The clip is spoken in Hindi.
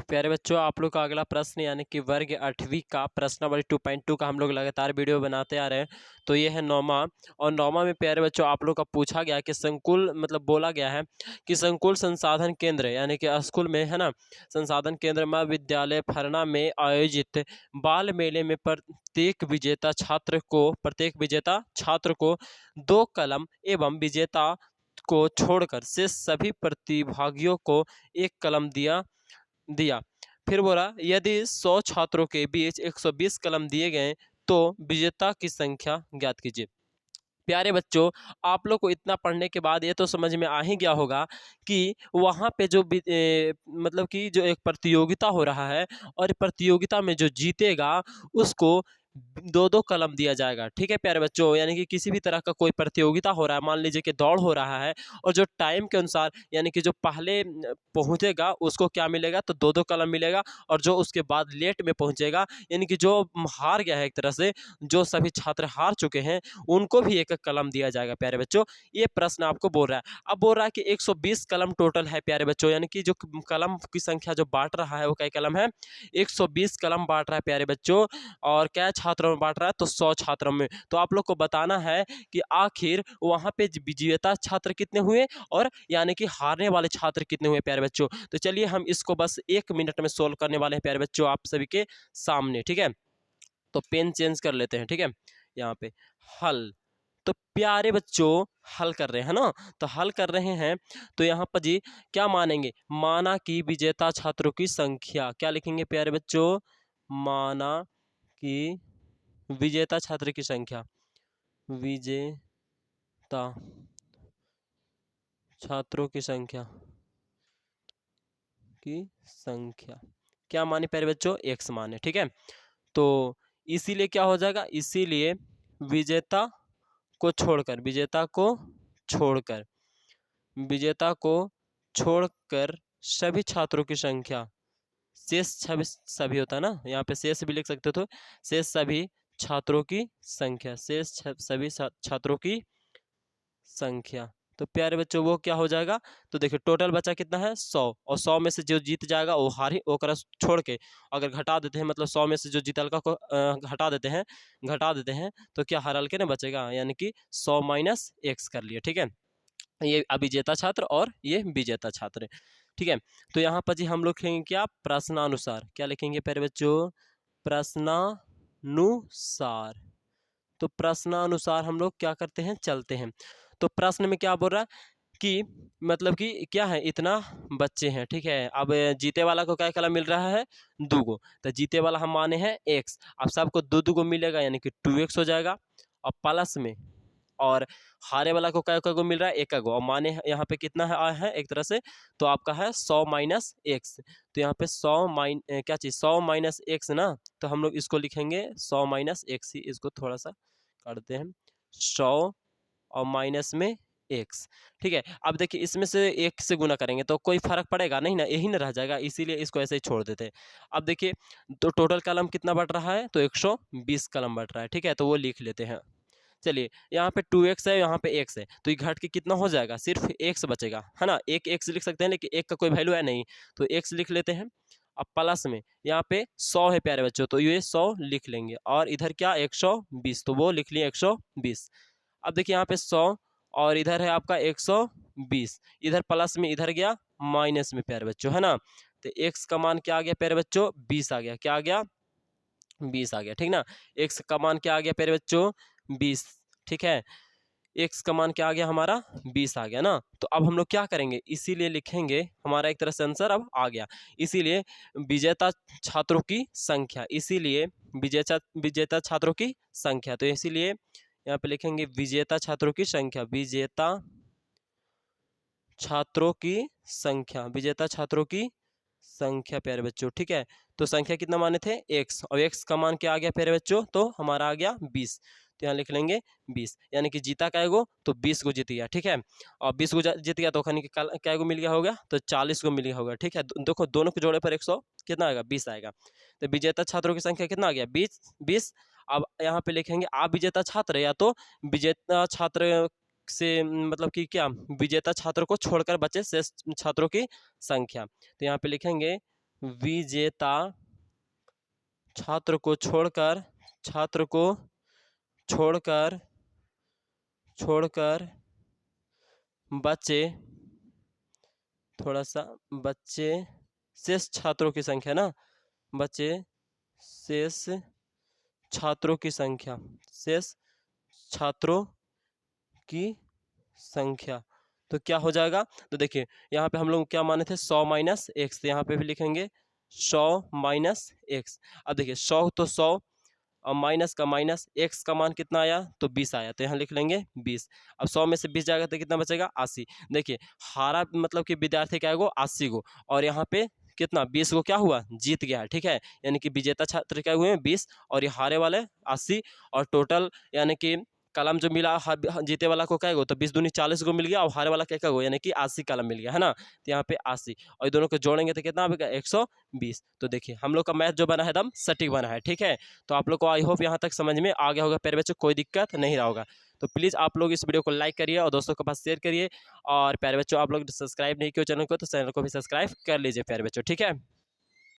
प्यारे बच्चों, आप लोग का अगला प्रश्न यानी कि वर्ग 8वीं का प्रश्नावली 2.2 का हम लोग लगातार वीडियो बनाते आ रहे हैं। तो ये है 9वां, और 9वां में प्यारे बच्चों आप लोग का पूछा गया कि संकुल मतलब बोला गया है कि संकुल संसाधन केंद्र यानी कि स्कूल में है ना, संसाधन केंद्र महाविद्यालय फरना में आयोजित बाल मेले में प्रत्येक विजेता छात्र को 2 कलम एवं विजेता को छोड़कर से सभी प्रतिभागियों को 1 कलम दिया दिया। फिर बोला यदि 100 छात्रों के बीच 120 कलम दिए गए तो विजेता की संख्या ज्ञात कीजिए। प्यारे बच्चों, आप लोग को इतना पढ़ने के बाद ये तो समझ में आ ही गया होगा कि वहाँ पे जो मतलब कि जो एक प्रतियोगिता हो रहा है और प्रतियोगिता में जो जीतेगा उसको 2-2 कलम दिया जाएगा। ठीक है प्यारे बच्चों, यानी कि किसी भी तरह का कोई प्रतियोगिता हो रहा है, मान लीजिए कि दौड़ हो रहा है और जो टाइम के अनुसार यानी कि जो पहले पहुँचेगा उसको क्या मिलेगा, तो 2-2 कलम मिलेगा, और जो उसके बाद लेट में पहुँचेगा यानी कि जो हार गया है एक तरह से, जो सभी छात्र हार चुके हैं उनको भी एक एक कलम दिया जाएगा। प्यारे बच्चों, ये प्रश्न आपको बोल रहा है। अब बोल रहा है कि 120 कलम टोटल है प्यारे बच्चों, यानी कि जो कलम की संख्या जो बांट रहा है वो क्या कलम है, 120 कलम बांट रहा है प्यारे बच्चों। और क्या छात्रों में बांट रहा है, तो 100 छात्रों में। तो आप लोग को बताना है कि आखिर वहाँ पे विजेता छात्र कितने हुए और यानी कि हारने वाले छात्र कितने हुए प्यारे बच्चों। तो चलिए हम इसको बस 1 मिनट में सोल्व करने वाले हैं प्यारे बच्चों आप सभी के सामने। ठीक है, तो पेन चेंज कर लेते हैं। ठीक है, यहाँ पे हल, तो प्यारे बच्चों हल कर रहे हैं ना, तो हल कर रहे हैं तो यहाँ पर जी क्या मानेंगे, माना कि विजेता छात्रों की संख्या, क्या लिखेंगे प्यारे बच्चों, माना कि विजेता छात्र की संख्या, विजेता छात्रों की संख्या क्या माने प्यारे बच्चों, x माने। ठीक है, तो इसीलिए क्या हो जाएगा, इसीलिए विजेता को छोड़कर विजेता को छोड़कर सभी छात्रों की संख्या, शेष सभी होता है ना, यहाँ पे शेष भी लिख सकते हो, तो शेष सभी छात्रों की संख्या, सभी छात्रों की संख्या। तो प्यारे बच्चों वो क्या हो जाएगा, तो देखिए टोटल बचा कितना है 100, और 100 में से जो जीत जाएगा वो हारी ओकरा छोड़ के अगर घटा देते हैं, मतलब 100 में से जो जीतलका को घटा देते हैं तो क्या हरल के ना बचेगा, यानी कि 100 माइनस x कर लिए। ठीक है, ये अविजेता छात्र और ये विजेता छात्र। ठीक है, तो यहाँ पर जी हम लोग लिखेंगे क्या, प्रश्नानुसार, क्या लिखेंगे प्यारे बच्चों, प्रश्नानुसार। तो प्रश्नानुसार हम लोग क्या करते हैं, चलते हैं। तो प्रश्न में क्या बोल रहा है कि मतलब कि क्या है, इतना बच्चे हैं। ठीक है, अब जीते वाला को क्या कलम मिल रहा है, 2 गो, तो जीते वाला हम माने हैं x, अब सबको 2-2 गो मिलेगा यानी कि 2x हो जाएगा, और प्लस में, और हारे वाला को क्या को मिल रहा है, 1 गो, और माने यहाँ पे कितना है आया है एक तरह से, तो आपका है 100 माइनस एक्स। तो यहाँ पे 100 माइनस एक्स ना, तो हम लोग इसको लिखेंगे 100 माइनस एक्स ही, इसको थोड़ा सा करते हैं, 100 और माइनस में एक्स। ठीक है, अब देखिए इसमें से 1 से गुना करेंगे तो कोई फर्क पड़ेगा नहीं ना, यही ना रह जाएगा, इसीलिए इसको ऐसे ही छोड़ देते हैं। अब देखिए तो टोटल कलम कितना बढ़ रहा है, तो 120 कलम बढ़ रहा है। ठीक है, तो वो लिख लेते हैं। चलिए यहाँ पे 2x है, यहाँ पे x है, तो ये घट के कितना हो जाएगा, सिर्फ x बचेगा, है ना, एक x लिख सकते हैं लेकिन एक का कोई वैल्यू है नहीं, तो x लिख लेते हैं। अब प्लस में यहाँ पे 100 है प्यारे बच्चों, तो ये 100 लिख लेंगे, और इधर क्या 120, तो वो लिख लिए 120। अब देखिए यहाँ पे 100 और इधर है आपका 120, इधर प्लस में इधर गया माइनस में प्यारे बच्चों, है ना, तो x का मान क्या आ गया प्यारे बच्चों, 20 आ गया, क्या आ गया, 20 आ गया। ठीक ना, x का मान क्या आ गया प्यारे बच्चों, 20। ठीक है, x का मान क्या आ गया हमारा, 20 आ गया ना। तो अब हम लोग क्या करेंगे, इसीलिए लिखेंगे, हमारा एक तरह से आंसर अब आ गया, इसीलिए विजेता छात्रों की संख्या, इसीलिए विजेता छात्रों की संख्या, तो इसीलिए यहाँ पे लिखेंगे विजेता छात्रों की संख्या, विजेता छात्रों की संख्या, विजेता छात्रों की संख्या प्यारे बच्चों। ठीक है, तो संख्या कितना माने थे, x, और x का मान क्या आ गया प्यारे बच्चों, तो हमारा आ गया 20, तो यहाँ लिख लेंगे 20, यानी कि जीता क्या गो, तो 20 गो जीत गया। ठीक है, और 20 गो जीत गया तो खनी क्या गो मिल गया होगा, तो 40 गो मिल गया होगा। ठीक है, देखो दोनों के जोड़े पर 100 कितना आएगा, 20 आएगा, तो विजेता छात्रों की संख्या कितना आ गया, 20। अब यहाँ पे लिखेंगे आप विजेता छात्र, या तो विजेता छात्र से मतलब कि क्या, विजेता छात्रों को छोड़कर बचे शेष छात्रों की संख्या, तो यहाँ पे लिखेंगे विजेता छात्र को छोड़कर बच्चे थोड़ा सा बच्चे शेष छात्रों की संख्या ना, बच्चे शेष छात्रों की संख्या, शेष छात्रों की संख्या। तो क्या हो जाएगा, तो देखिए यहाँ पे हम लोग क्या माने थे 100 माइनस एक्स, यहाँ पे भी लिखेंगे 100 माइनस एक्स। अब देखिए 100 तो 100 और माइनस का माइनस, एक्स का मान कितना आया तो 20 आया, तो यहाँ लिख लेंगे 20। अब 100 में से 20 जाएगा तो कितना बचेगा 80। देखिए हारा मतलब कि विद्यार्थी क्या है वो 80 को, और यहाँ पे कितना 20 को क्या हुआ जीत गया, ठीक है। यानी कि विजेता छात्र क्या हुए हैं 20 और ये हारे वाले 80, और टोटल यानी कि कलम जो मिला जीते वाला को क्या गो तो 20 दूनी 40 को मिल गया, और हारे वाला क्या गो यानी कि 80 कलम मिल गया है ना। तो यहाँ पे 80 और ये दोनों को जोड़ेंगे तो कितना आएगा 120। तो देखिए हम लोग का मैथ जो बना है एकदम सटीक बना है, ठीक है। तो आप लोग को आई होप यहाँ तक समझ में आ गया होगा प्यारे बच्चों, कोई दिक्कत नहीं रहा होगा। तो प्लीज़ आप लोग इस वीडियो को लाइक करिए और दोस्तों के पास शेयर करिए, और प्यारे बच्चों आप लोग सब्सक्राइब नहीं किए चैनल को तो चैनल को भी सब्सक्राइब कर लीजिए प्यारे बच्चों, ठीक है।